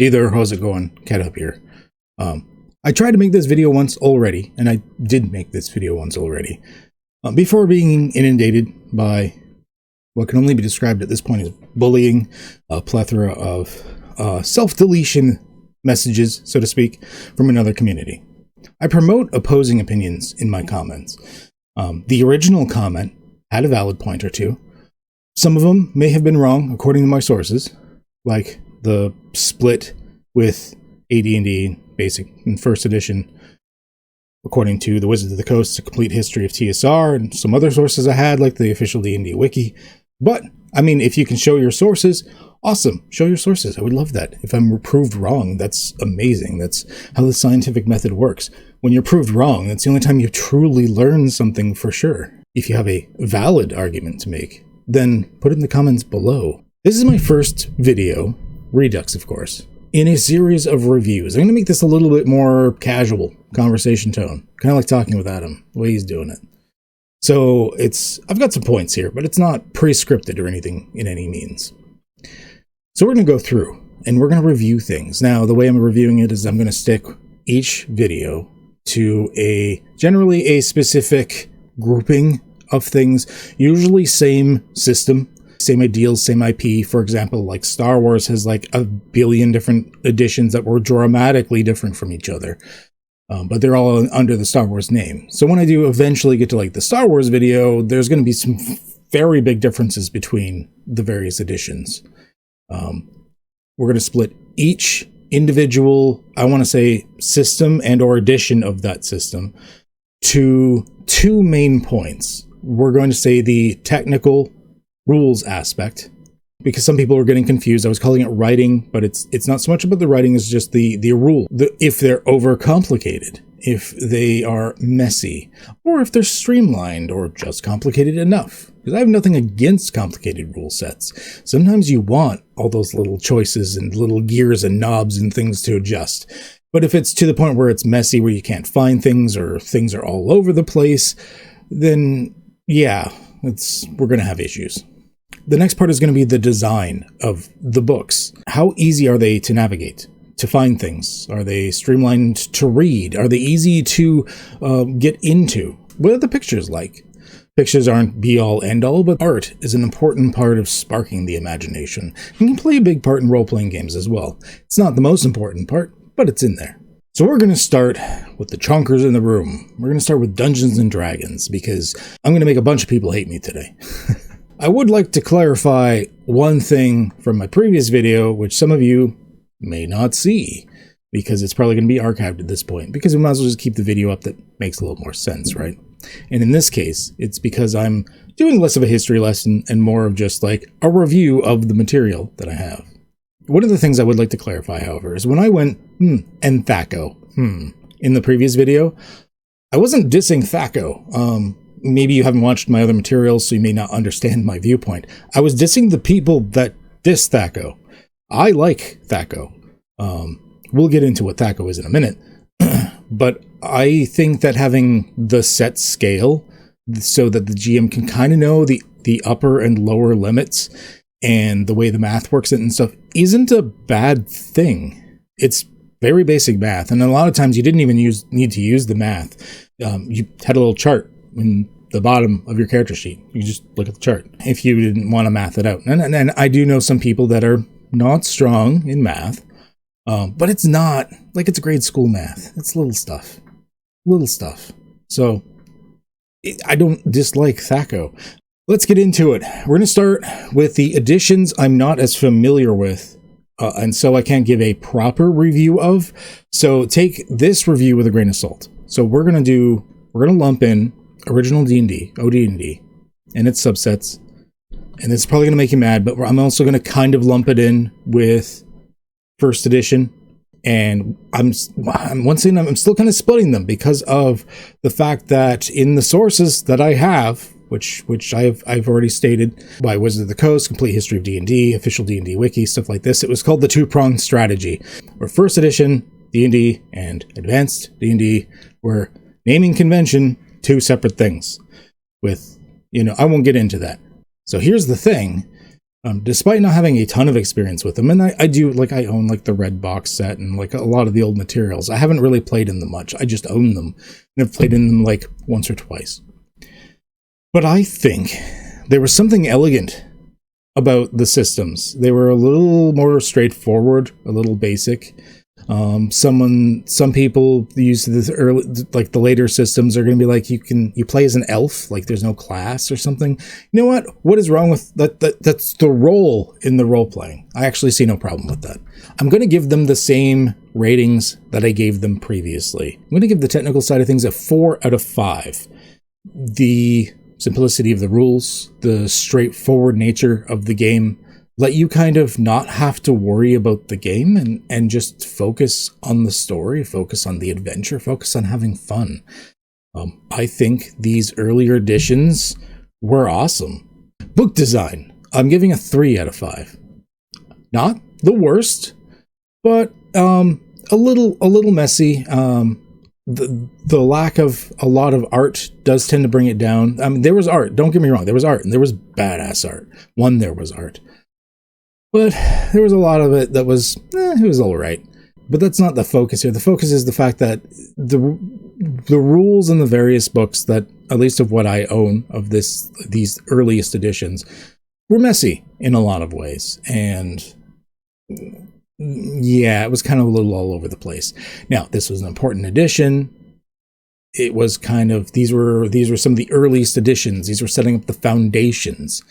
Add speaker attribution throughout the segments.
Speaker 1: Either, how's it going? Cat up here. I tried to make this video once already, and I did make this video once already, before being inundated by what can only be described at this point as bullying, a plethora of self-deletion messages, so to speak, from another community. I promote opposing opinions in my comments. The original comment had a valid point or two. Some of them may have been wrong, according to my sources, like the split with AD&D Basic and First Edition, according to the Wizard of the Coast, A Complete History of TSR, and some other sources I had, like the official D&D wiki. But, I mean, if you can show your sources, awesome. Show your sources. I would love that. If I'm proved wrong, that's amazing. That's how the scientific method works. When you're proved wrong, that's the only time you truly learn something for sure. If you have a valid argument to make, then put it in the comments below. This is my first video, Redux of course, in a series of reviews. I'm going to make this a little bit more casual, conversation tone. Kind of like talking with Adam, the way he's doing it. So I've got some points here, but it's not pre-scripted or anything in any means. So we're going to go through and we're going to review things. Now, the way I'm reviewing it is I'm going to stick each video to generally a specific grouping of things, usually same system, same ideals, same IP. For example, like Star Wars has like a billion different editions that were dramatically different from each other. But they're all under the Star Wars name. So when I do eventually get to like the Star Wars video, there's going to be some very big differences between the various editions. We're going to split each individual, I want to say, system and or edition of that system to two main points. We're going to say the technical rules aspect, because some people are getting confused. I was calling it writing, but it's not so much about the writing as just the rule. If they're overcomplicated, if they are messy, or if they're streamlined or just complicated enough. Because I have nothing against complicated rule sets. Sometimes you want all those little choices and little gears and knobs and things to adjust. But if it's to the point where it's messy, where you can't find things or things are all over the place, then yeah, we're going to have issues. The next part is going to be the design of the books. How easy are they to navigate, to find things? Are they streamlined to read? Are they easy to get into? What are the pictures like? Pictures aren't be-all, end-all, but art is an important part of sparking the imagination. It can play a big part in role-playing games as well. It's not the most important part, but it's in there. So we're going to start with the chonkers in the room. We're going to start with Dungeons and Dragons, because I'm going to make a bunch of people hate me today. I would like to clarify one thing from my previous video, which some of you may not see, because it's probably going to be archived at this point, because we might as well just keep the video up that makes a little more sense, right? And in this case, it's because I'm doing less of a history lesson and more of just like a review of the material that I have. One of the things I would like to clarify, however, is when I went, and Thaco, in the previous video, I wasn't dissing Thaco. Maybe you haven't watched my other materials, so you may not understand my viewpoint. I was dissing the people that diss Thaco. I like Thaco. We'll get into what Thaco is in a minute. But I think that having the set scale so that the GM can kind of know the upper and lower limits and the way the math works and stuff isn't a bad thing. It's very basic math. And a lot of times you didn't even need to use the math. You had a little chart in the bottom of your character sheet. You just look at the chart if you didn't want to math it out. And I do know some people that are not strong in math, but it's not like it's grade school math. It's little stuff. So I don't dislike Thaco. Let's get into it. We're going to start with the editions I'm not as familiar with, and so I can't give a proper review of. So take this review with a grain of salt. So we're going to lump in original D&D, OD&D, and its subsets. And it's probably going to make you mad, but I'm also going to kind of lump it in with first edition. And I'm still kind of splitting them because of the fact that in the sources that I have, which I've already stated, by Wizard of the Coast, Complete History of D&D, official D&D wiki, stuff like this, it was called the two-pronged strategy, where first edition D&D and advanced D&D were naming convention, two separate things with, I won't get into that. So here's the thing. despite not having a ton of experience with them. And I do, like, I own like the red box set and like a lot of the old materials. I haven't really played in them much. I just own them and have played in them like once or twice. But I think there was something elegant about the systems. They were a little more straightforward, a little basic. Some people use this early, like the later systems are going to be like, you play as an elf, like there's no class or something. You know what? What is wrong with that? That's the role in the role playing. I actually see no problem with that. I'm going to give them the same ratings that I gave them previously. I'm going to give the technical side of things a 4 out of 5. The simplicity of the rules, the straightforward nature of the game, let you kind of not have to worry about the game and just focus on the story, focus on the adventure, focus on having fun. I think these earlier editions were awesome. Book design, I'm giving a 3 out of 5. Not the worst, but a little messy. The lack of a lot of art does tend to bring it down. I mean, there was art, don't get me wrong, there was art, and there was badass art. There was art. But there was a lot of it that was, it was all right. But that's not the focus here. The focus is the fact that the rules in the various books that, at least of what I own of these earliest editions, were messy in a lot of ways. And yeah, it was kind of a little all over the place. Now, this was an important edition. It was kind of, these were some of the earliest editions. These were setting up the foundations.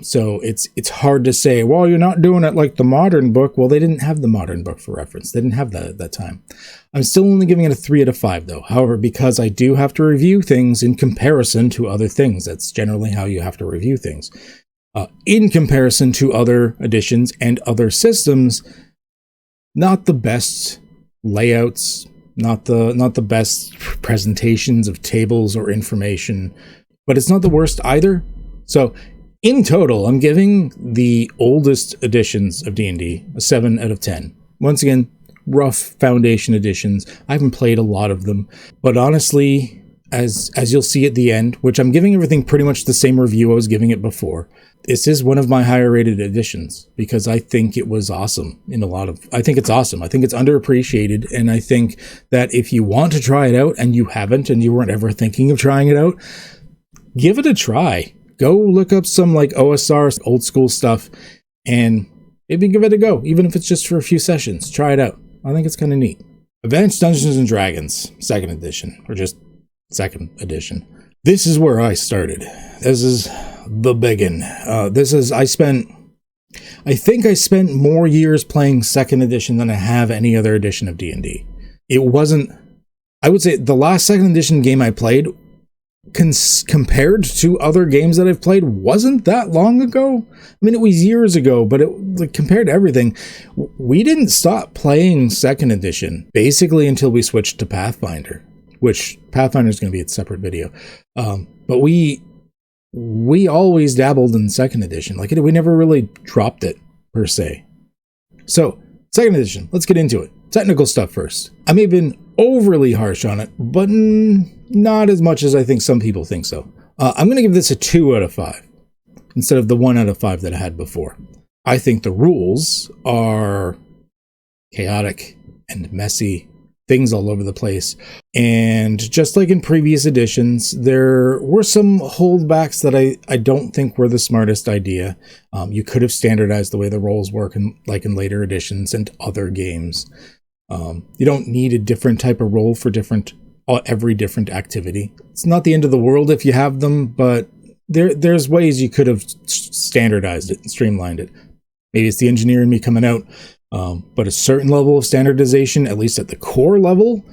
Speaker 1: So it's hard to say, well, you're not doing it like the modern book. Well, they didn't have the modern book for reference. They didn't have that at that time. I'm still only giving it a 3 out of 5 though. However, because I do have to review things in comparison to other things. That's generally how you have to review things. In comparison to other editions and other systems, not the best layouts, not the best presentations of tables or information, but it's not the worst either. So in total, I'm giving the oldest editions of D&D a 7 out of 10. Once again, rough foundation editions. I haven't played a lot of them, but honestly, as you'll see at the end, which I'm giving everything pretty much the same review I was giving it before, this is one of my higher rated editions because I think it was awesome I think it's awesome. I think it's underappreciated, and I think that if you want to try it out and you haven't and you weren't ever thinking of trying it out, give it a try. Go look up some like OSR, old school stuff, and maybe give it a go, even if it's just for a few sessions. Try it out. I think it's kind of neat. Advanced Dungeons and Dragons, 2nd edition, or just 2nd edition. This is where I started. This is the biggin. I think I spent more years playing 2nd edition than I have any other edition of D&D. It wasn't, I would say the last 2nd edition game I played, compared to other games that I've played, wasn't that long ago. I mean, it was years ago, but compared to everything, we didn't stop playing 2nd edition basically until we switched to Pathfinder, which Pathfinder is going to be a separate video. But we always dabbled in 2nd edition. Like, we never really dropped it per se. So 2nd edition, let's get into it. Technical stuff first. I may have been overly harsh on it, but not as much as I think some people think so. I'm going to give this a 2 out of 5 instead of the 1 out of 5 that I had before. I think the rules are chaotic and messy, things all over the place. And just like in previous editions, there were some holdbacks that I don't think were the smartest idea. You could have standardized the way the roles work in later editions and other games. You don't need a different type of role for every different activity. It's not the end of the world if you have them, but there's ways you could have standardized it and streamlined it. Maybe it's the engineer in me coming out, but a certain level of standardization, at least at the core level,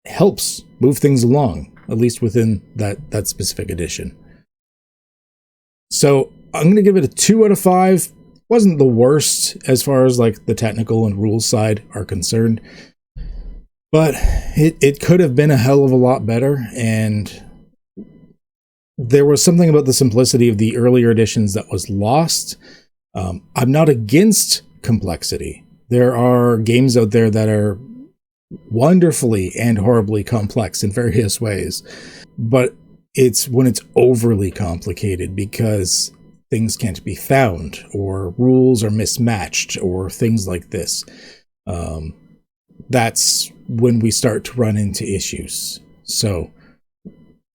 Speaker 1: helps move things along, at least within that specific edition. So I'm going to give it a 2 out of 5. Wasn't the worst as far as like the technical and rules side are concerned, but it could have been a hell of a lot better. And there was something about the simplicity of the earlier editions that was lost. I'm not against complexity. There are games out there that are wonderfully and horribly complex in various ways, but it's when it's overly complicated, because things can't be found, or rules are mismatched, or things like this. That's when we start to run into issues. So,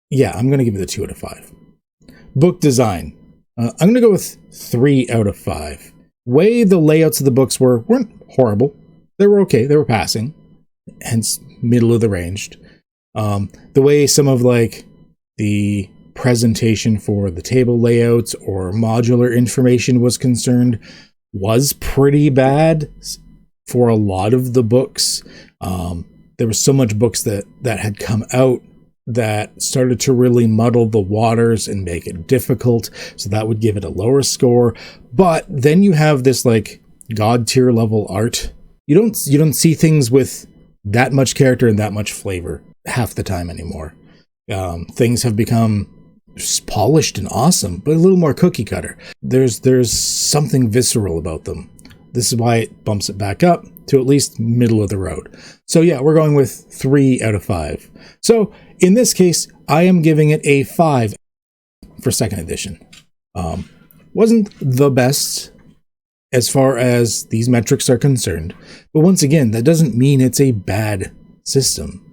Speaker 1: yeah, I'm going to give it a 2 out of 5. Book design. I'm going to go with 3 out of 5. Way the layouts of the books weren't horrible. They were okay. They were passing. Hence, middle of the range. The way some of, like, the presentation for the table layouts or modular information was concerned was pretty bad for a lot of the books. There was so much books that had come out that started to really muddle the waters and make it difficult, so that would give it a lower score. But then you have this like god tier level art. You don't see things with that much character and that much flavor half the time anymore. Things have become just polished and awesome, but a little more cookie cutter. There's something visceral about them. This is why it bumps it back up to at least middle of the road. So yeah, we're going with 3 out of 5. So in this case, I am giving it a 5 for 2nd edition. Wasn't the best as far as these metrics are concerned, but once again, that doesn't mean it's a bad system.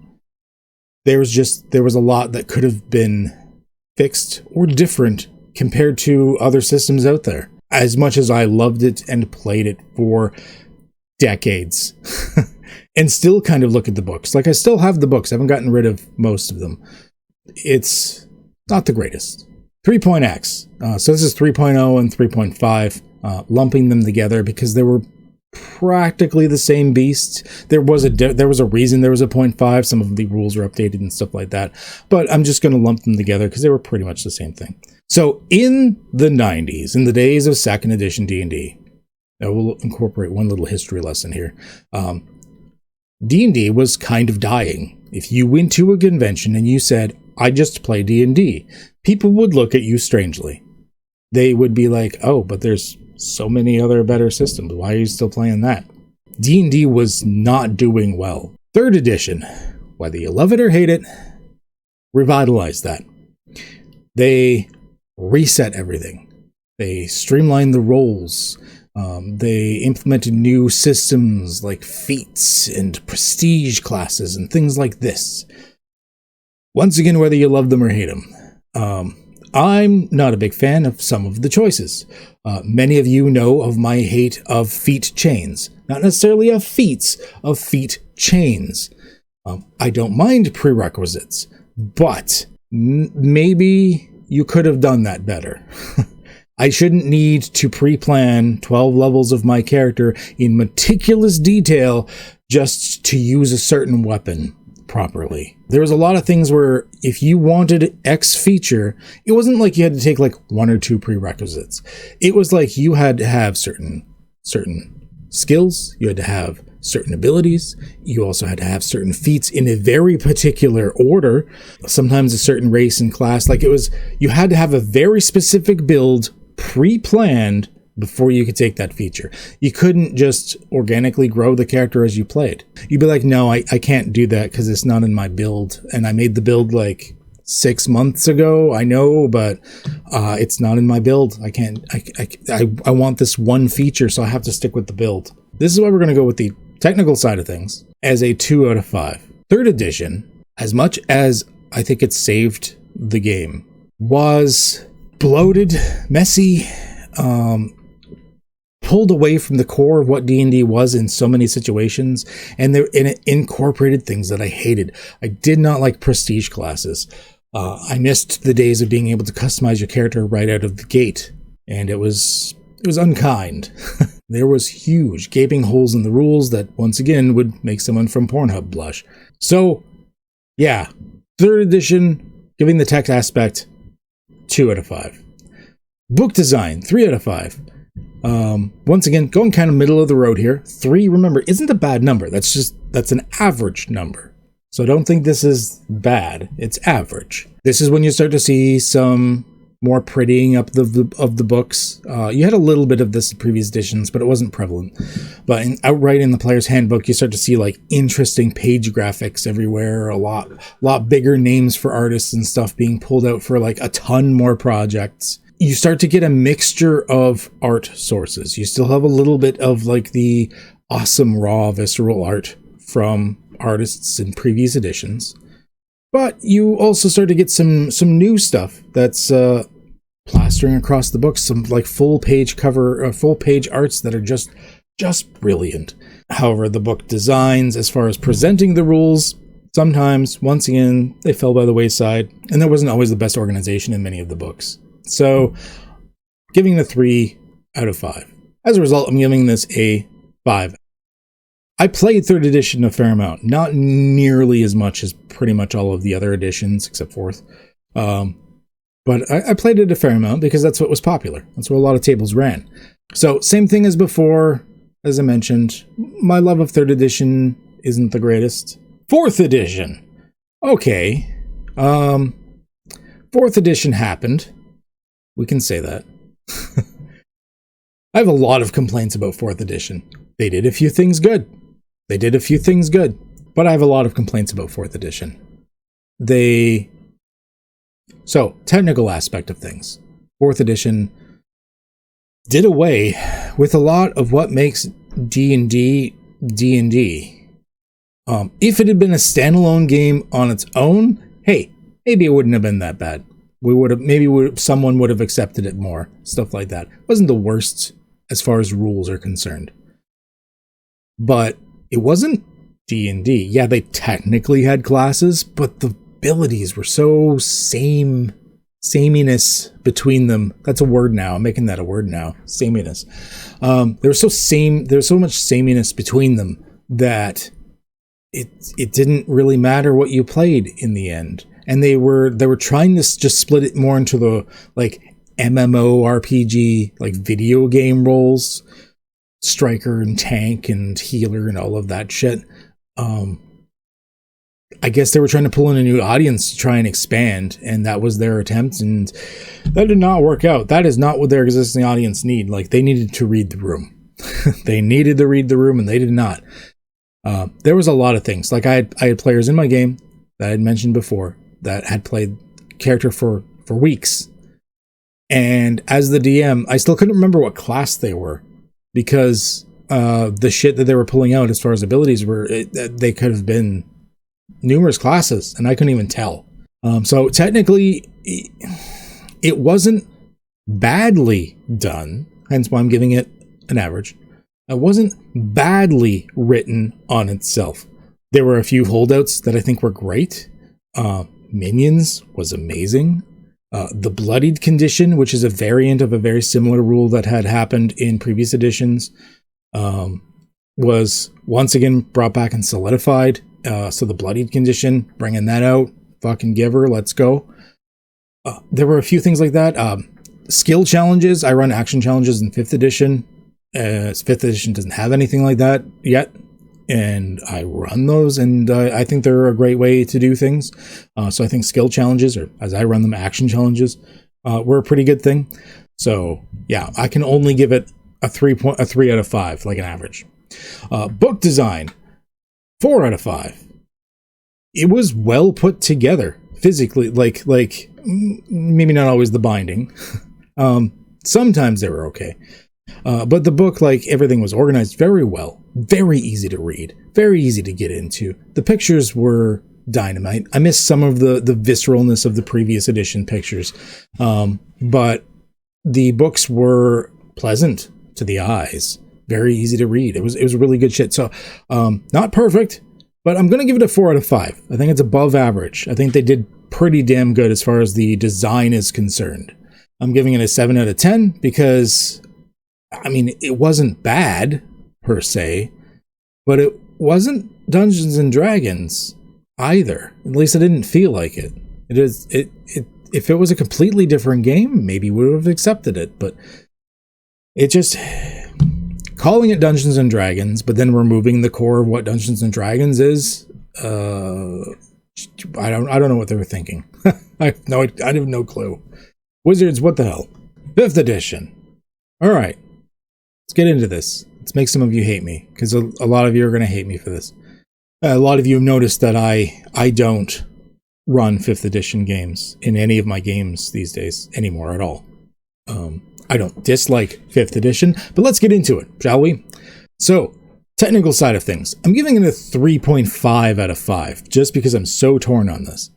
Speaker 1: There was a lot that could have been fixed or different compared to other systems out there. As much as I loved it and played it for decades and still kind of look at the books. Like, I still have the books. I haven't gotten rid of most of them. It's not the greatest. 3.x. So this is 3.0 and 3.5, lumping them together because they were practically the same beast. There was a reason there was a 0.5. Some of the rules were updated and stuff like that. But I'm just going to lump them together because they were pretty much the same thing. So in the 90s, in the days of 2nd edition D&D, I will incorporate one little history lesson here. D&D was kind of dying. If you went to a convention and you said, I just play D&D, people would look at you strangely. They would be like, oh, but there's so many other better systems. Why are you still playing that? D&D was not doing well. 3rd edition, whether you love it or hate it, revitalized that. They reset everything. They streamlined the roles. They implemented new systems like feats and prestige classes and things like this. Once again, whether you love them or hate them. I'm not a big fan of some of the choices. Many of you know of my hate of feat chains. Not necessarily of feats, of feat chains. I don't mind prerequisites, but maybe you could have done that better. I shouldn't need to pre-plan 12 levels of my character in meticulous detail just to use a certain weapon properly. There was a lot of things where if you wanted X feature, it wasn't like you had to take like 1 or 2 prerequisites. It was like you had to have certain skills, you had to have certain abilities, you also had to have certain feats in a very particular order, sometimes a certain race and class. Like, it was, you had to have a very specific build pre-planned before you could take that feature. You couldn't just organically grow the character as you played. You'd be like, no, I can't do that because it's not in my build, and I made the build like 6 months ago, I know, but it's not in my build. I can't, I want this one feature, so I have to stick with the build. This is why we're going to go with the technical side of things as a 2 out of 5. 3rd edition, as much as I think it saved the game, was bloated, messy, pulled away from the core of what D&D was in so many situations, and it incorporated things that I hated. I did not like prestige classes. I missed the days of being able to customize your character right out of the gate, and it was unkind. There was huge gaping holes in the rules that, once again, would make someone from Pornhub blush. So, yeah, 3rd edition, giving the tech aspect 2 out of 5. Book design, 3 out of 5. Once again, going kind of middle of the road here. 3, remember, isn't a bad number. That's an average number. So don't think this is bad. It's average. This is when you start to see some more prettying up of the books. You had a little bit of this in previous editions, but it wasn't prevalent. But outright in the player's handbook, you start to see like interesting page graphics everywhere, a lot bigger names for artists and stuff being pulled out for like a ton more projects. you start to get a mixture of art sources. You still have a little bit of like the awesome raw visceral art from artists in previous editions, but you also start to get some new stuff that's plastering across the book, some like full page arts that are just brilliant. However, the book designs, as far as presenting the rules, sometimes, once again, they fell by the wayside, and there wasn't always the best organization in many of the books. So, giving it a 3 out of 5. As a result, I'm giving this a 5. I played 3rd edition a fair amount, not nearly as much as pretty much all of the other editions, except 4th. But I played it a fair amount because that's what was popular. That's what a lot of tables ran. So, same thing as before, as I mentioned, my love of 3rd edition isn't the greatest. 4th edition. Okay. 4th edition happened. We can say that. I have a lot of complaints about 4th edition. They did a few things good. But I have a lot of complaints about 4th edition. So, technical aspect of things. 4th edition did away with a lot of what makes D&D D&D. If it had been a standalone game on its own, hey, maybe it wouldn't have been that bad. Someone would have accepted it more. Stuff like that. It wasn't the worst as far as rules are concerned. But it wasn't D&D. Yeah, they technically had classes, but the abilities were so sameness between them. That's a word now. I'm making that a word now. Sameness. There's so much sameness between them that it didn't really matter what you played in the end. And they were trying to just split it more into the like MMORPG, like video game roles, striker and tank and healer and all of that shit. I guess they were trying to pull in a new audience to try and expand, and that was their attempt, and that did not work out. That is not what their existing audience need. Like, they needed to read the room. They needed to read the room, and they did not. There was a lot of things. Like, I had players in my game that I had mentioned before that had played character for weeks. And as the DM, I still couldn't remember what class they were, because the shit that they were pulling out as far as abilities were, they could have been numerous classes, and I couldn't even tell. So technically, it wasn't badly done, hence why I'm giving it an average. It wasn't badly written on itself. There were a few holdouts that I think were great. Minions was amazing. The bloodied condition, which is a variant of a very similar rule that had happened in previous editions, was once again brought back and solidified. So the bloodied condition, bringing that out, fucking giver, let's go. There were a few things like that. Skill challenges, I run action challenges in 5th edition. 5th edition doesn't have anything like that yet, and I run those, and I think they're a great way to do things. So I think skill challenges, or as I run them, action challenges, were a pretty good thing. So yeah, I can only give it a 3 out of 5, like an average. Book design, 4 out of 5. It was well put together physically, like maybe not always the binding. Sometimes they were okay. But the book, like, everything was organized very well, very easy to read, very easy to get into. The pictures were dynamite. I missed some of the visceralness of the previous edition pictures. But the books were pleasant to the eyes, very easy to read. It was really good shit. So, not perfect, but I'm going to give it a 4 out of 5. I think it's above average. I think they did pretty damn good as far as the design is concerned. I'm giving it a 7 out of 10 because, I mean, it wasn't bad per se, but it wasn't Dungeons and Dragons either. At least I didn't feel like it. If it was a completely different game, maybe we would have accepted it, but it just, calling it Dungeons and Dragons, but then removing the core of what Dungeons and Dragons is, I don't know what they were thinking. I have no clue. Wizards, what the hell? 5th edition. All right, let's get into this. Let's make some of you hate me, because a lot of you are going to hate me for this. A lot of you have noticed that I don't run 5th edition games in any of my games these days anymore at all. I don't dislike 5th edition, but let's get into it, shall we? So, technical side of things. I'm giving it a 3.5 out of 5, just because I'm so torn on this.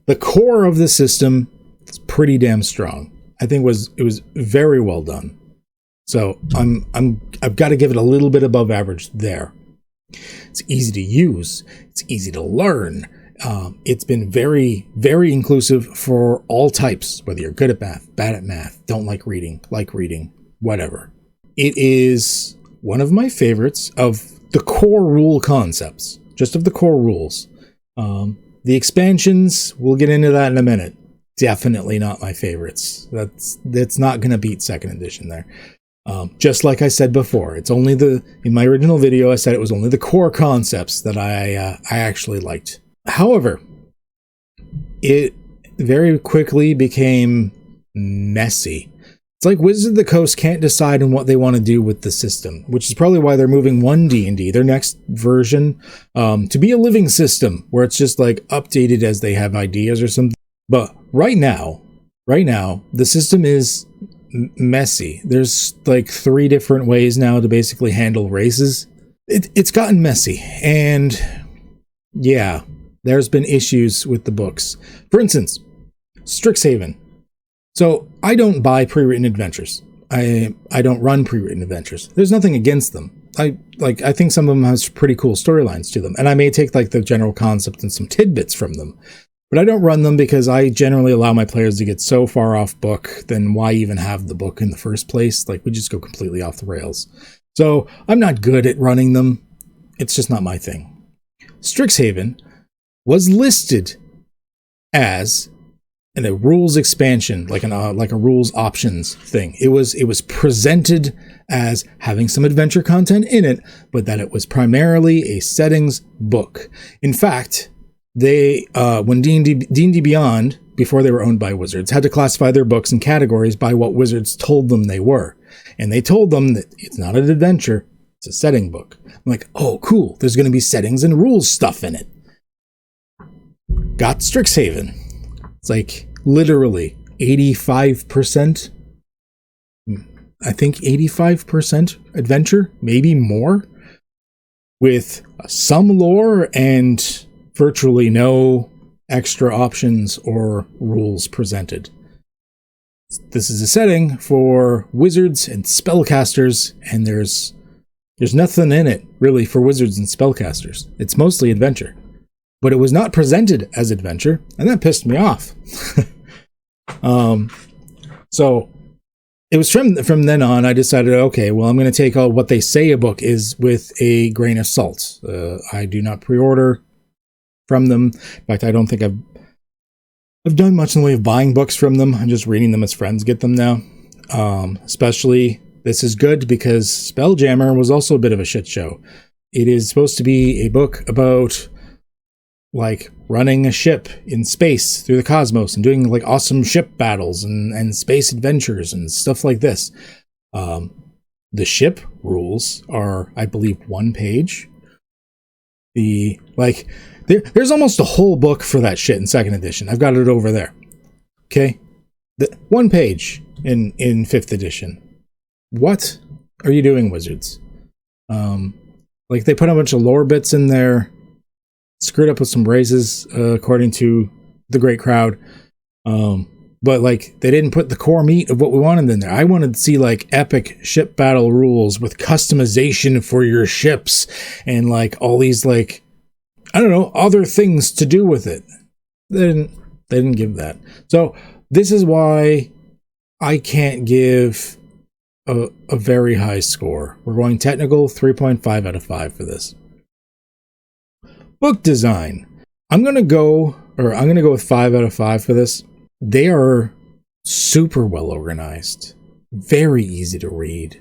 Speaker 1: The core of the system is pretty damn strong. I think it was very well done. So I've got to give it a little bit above average there. It's easy to use. It's easy to learn. It's been very, very inclusive for all types, whether you're good at math, bad at math, don't like reading, whatever. It is one of my favorites of the core rule concepts, just of the core rules. The expansions, we'll get into that in a minute. Definitely not my favorites. That's not going to beat 2nd edition there. Just like I said before, it's only in my original video, I said it was only the core concepts that I actually liked. However, it very quickly became messy. It's like Wizards of the Coast can't decide on what they want to do with the system, which is probably why they're moving 1 D&D, their next version, to be a living system where it's just like updated as they have ideas or something. But right now, the system is messy. There's like 3 different ways now to basically handle races. It's gotten messy, and yeah, there's been issues with the books. For instance, Strixhaven. So I don't buy pre-written adventures. I don't run pre-written adventures. There's nothing against them. I think some of them has pretty cool storylines to them, and I may take like the general concept and some tidbits from them. But I don't run them because I generally allow my players to get so far off book, then why even have the book in the first place? Like, we just go completely off the rails. So I'm not good at running them. It's just not my thing. Strixhaven was listed as a rules expansion, like a rules options thing. It was presented as having some adventure content in it, but that it was primarily a settings book. In fact, they, when D&D Beyond, before they were owned by Wizards, had to classify their books and categories by what Wizards told them they were. And they told them that it's not an adventure, it's a setting book. I'm like, oh, cool, there's going to be settings and rules stuff in it. Got Strixhaven. It's like literally 85%, I think 85% adventure, maybe more, with some lore and virtually no extra options or rules presented. This is a setting for wizards and spellcasters, and there's nothing in it really for wizards and spellcasters. It's mostly adventure. But it was not presented as adventure, and that pissed me off. So it was from then on I decided, okay, well, I'm going to take all what they say a book is with a grain of salt. I do not pre-order from them. In fact, I don't think I've done much in the way of buying books from them. I'm just reading them as friends get them now. Especially, this is good because Spelljammer was also a bit of a shit show. It is supposed to be a book about like running a ship in space through the cosmos and doing like awesome ship battles and space adventures and stuff like this. The ship rules are, I believe, 1 page. There's almost a whole book for that shit in 2nd edition. I've got it over there. Okay? 1 page in 5th edition. What are you doing, Wizards? They put a bunch of lore bits in there, screwed up with some races, according to the great crowd. But they didn't put the core meat of what we wanted in there. I wanted to see epic ship battle rules with customization for your ships and all these I don't know, other things to do with it. They didn't give that. So this is why I can't give a very high score. We're going technical, 3.5 out of 5 for this. Book design. I'm going to go with 5 out of 5 for this. They are super well organized. Very easy to read.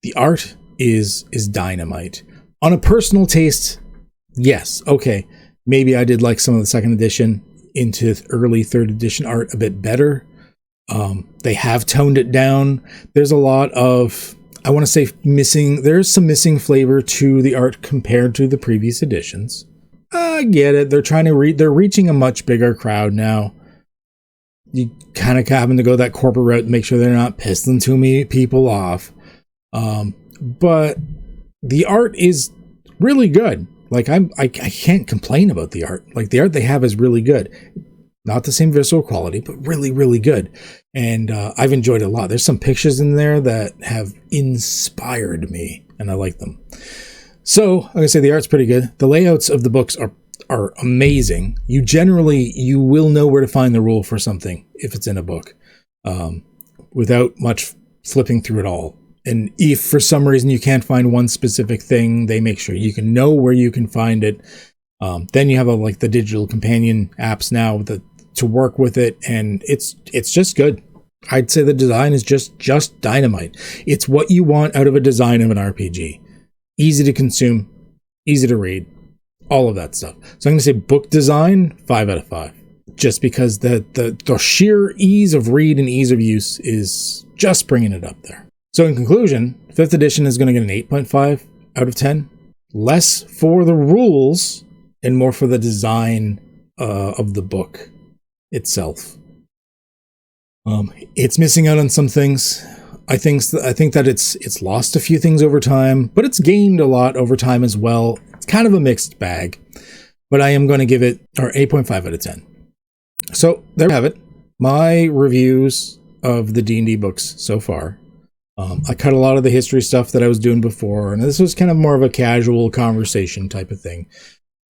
Speaker 1: The art is dynamite. On a personal taste, yes, okay, maybe I did like some of the 2nd edition into early 3rd edition art a bit better. They have toned it down. There's a lot of, I want to say there's some missing flavor to the art compared to the previous editions. I get it. They're reaching a much bigger crowd now. you kind of having to go that corporate route to make sure they're not pissing too many people off. But the art is really good. Like I can't complain about the art. Like the art they have is really good. Not the same visual quality, but really, really good. And I've enjoyed it a lot. There's some pictures in there that have inspired me, and I like them. So, like I say, the art's pretty good. The layouts of the books are amazing. You will know where to find the rule for something if it's in a book, without much flipping through it all. And if for some reason you can't find one specific thing, they make sure you can know where you can find it. Then you have like the digital companion apps now to work with it, and it's just good. I'd say the design is just dynamite. It's what you want out of a design of an RPG. Easy to consume, easy to read, all of that stuff. So I'm going to say book design, 5 out of 5. Just because the sheer ease of read and ease of use is just bringing it up there. So in conclusion, 5th edition is going to get an 8.5 out of 10. Less for the rules and more for the design of the book itself. It's missing out on some things. I think that it's lost a few things over time, but it's gained a lot over time as well. It's kind of a mixed bag, but I am going to give it 8.5 out of 10. So there we have it. My reviews of the D&D books so far. I cut a lot of the history stuff that I was doing before, and this was kind of more of a casual conversation type of thing.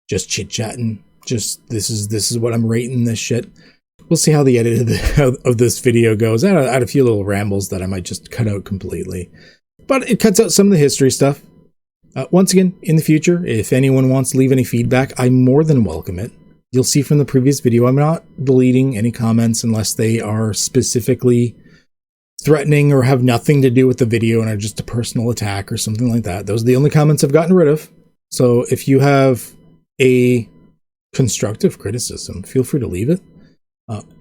Speaker 1: Just chit-chatting. Just this is what I'm rating this shit. We'll see how the edit of this video goes. I had a few little rambles that I might just cut out completely. But it cuts out some of the history stuff. Once again, in the future, if anyone wants to leave any feedback, I more than welcome it. You'll see from the previous video, I'm not deleting any comments unless they are specifically threatening or have nothing to do with the video and are just a personal attack or something like that. Those are the only comments I've gotten rid of. So if you have a constructive criticism, feel free to leave it.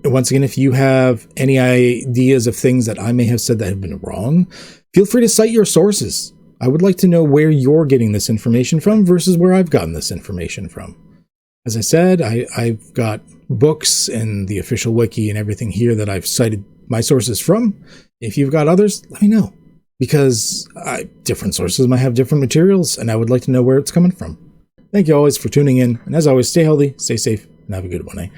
Speaker 1: Once again, if you have any ideas of things that I may have said that have been wrong, feel free to cite your sources. I would like to know where you're getting this information from versus where I've gotten this information from. As I said, I've got books and the official wiki and everything here that I've cited my sources from. If you've got others, let me know. Because different sources might have different materials, and I would like to know where it's coming from. Thank you always for tuning in, and as always, stay healthy, stay safe, and have a good one, eh?